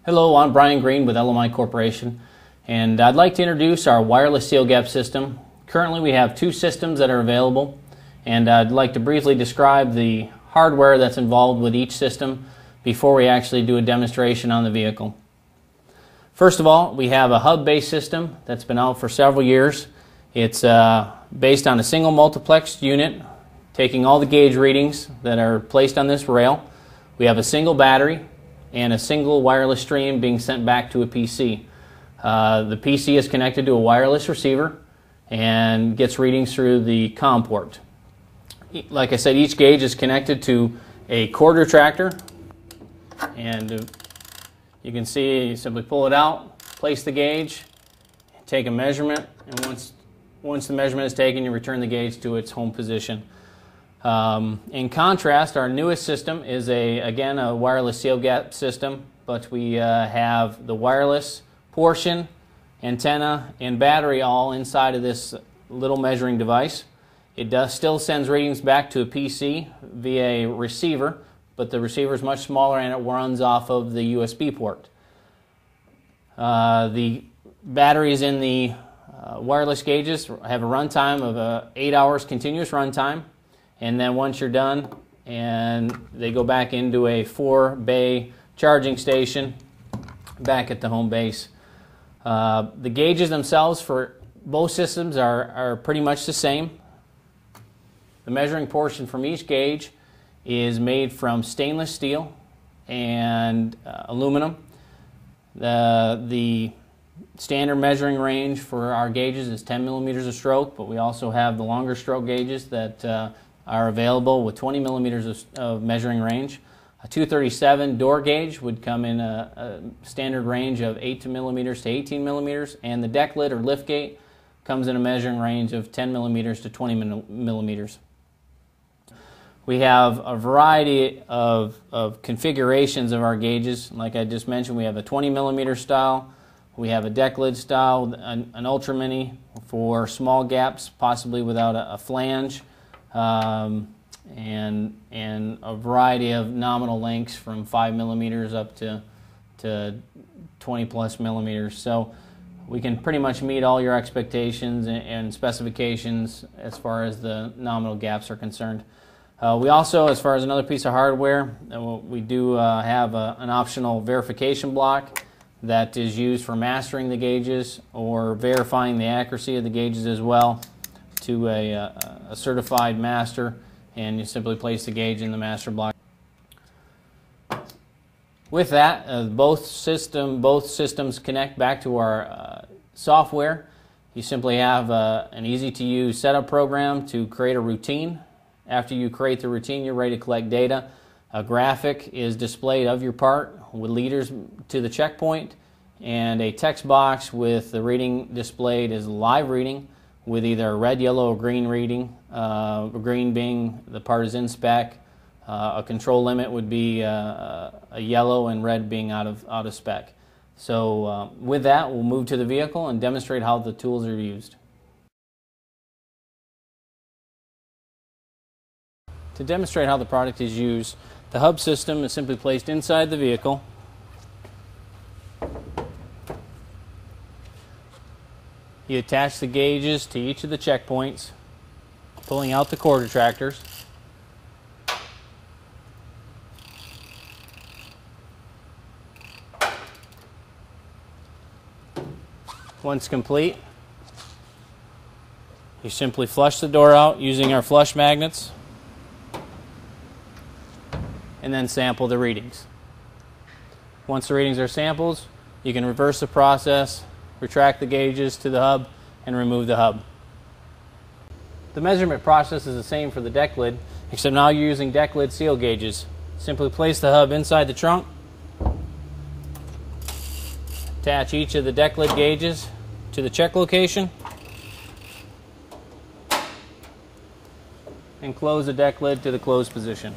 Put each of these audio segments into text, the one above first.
Hello, I'm Brian Green with LMI Corporation, and I'd like to introduce our wireless seal gap system. Currently we have two systems that are available, and I'd like to briefly describe the hardware that's involved with each system before we actually do a demonstration on the vehicle. First of all, we have a hub-based system that's been out for several years. It's based on a single multiplex unit, taking all the gauge readings that are placed on this rail. We have a single battery and a single wireless stream being sent back to a PC. The PC is connected to a wireless receiver and gets readings through the COM port. Like I said, each gauge is connected to a cord retractor, and you can see you simply pull it out, place the gauge, take a measurement, and once the measurement is taken, you return the gauge to its home position. In contrast, our newest system is again a wireless seal gap system, but we have the wireless portion, antenna, and battery all inside of this little measuring device. It still sends readings back to a PC via a receiver, but the receiver is much smaller and it runs off of the USB port. The batteries in the wireless gauges have a runtime of 8 hours continuous runtime. And then once you're done, and they go back into a 4-bay charging station back at the home base. The gauges themselves for both systems are pretty much the same. The measuring portion from each gauge is made from stainless steel and aluminum. The standard measuring range for our gauges is 10 millimeters of stroke, but we also have the longer stroke gauges that are available with 20 millimeters of measuring range. A 237 door gauge would come in a standard range of 8 millimeters to 18 millimeters, and the deck lid or lift gate comes in a measuring range of 10 millimeters to 20 millimeters. We have a variety of configurations of our gauges. Like I just mentioned, we have a 20 millimeter style, we have a deck lid style, an ultra mini for small gaps, possibly without a flange. And a variety of nominal lengths from 5 millimeters up to 20 plus millimeters. So we can pretty much meet all your expectations and specifications as far as the nominal gaps are concerned. We also, as far as another piece of hardware, we do have an optional verification block that is used for mastering the gauges or verifying the accuracy of the gauges as well to a certified master, and you simply place the gauge in the master block. With that, both systems connect back to our software. You simply have an easy-to-use setup program to create a routine. After you create the routine, you're ready to collect data. A graphic is displayed of your part with leaders to the checkpoint, and a text box with the reading displayed as live reading, with either a red, yellow, or green reading. Green being the part is in spec. A control limit would be a yellow, and red being out of spec. So with that, we'll move to the vehicle and demonstrate how the tools are used. To demonstrate how the product is used, the hub system is simply placed inside the vehicle. You attach the gauges to each of the checkpoints, pulling out the cord retractors. Once complete, you simply flush the door out using our flush magnets, and then sample the readings. Once the readings are sampled, you can reverse the process, retract the gauges to the hub, and remove the hub. The measurement process is the same for the deck lid, except now you're using deck lid seal gauges. Simply place the hub inside the trunk, attach each of the deck lid gauges to the check location, and close the deck lid to the closed position.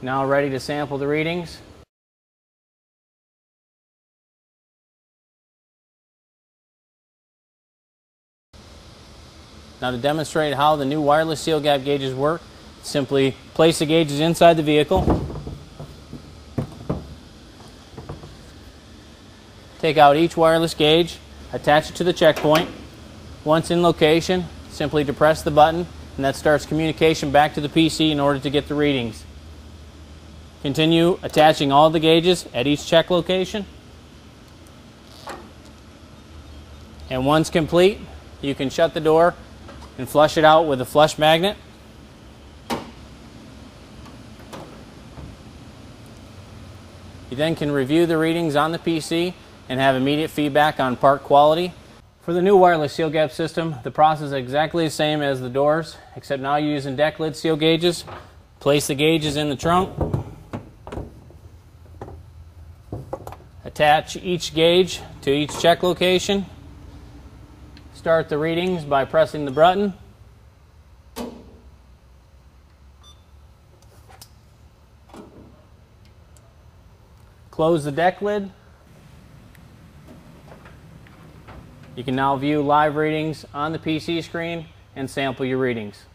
Now ready to sample the readings. Now to demonstrate how the new wireless seal gap gauges work, simply place the gauges inside the vehicle, Take out each wireless gauge, attach it to the checkpoint. Once in location, simply depress the button, and that starts communication back to the PC in order to get the readings. Continue attaching all the gauges at each check location. And once complete, you can shut the door and flush it out with a flush magnet. You then can review the readings on the PC and have immediate feedback on part quality. For the new wireless seal gap system, the process is exactly the same as the doors, except now you're using deck lid seal gauges. Place the gauges in the trunk. Attach each gauge to each check location. Start the readings by pressing the button. Close the deck lid. You can now view live readings on the PC screen and sample your readings.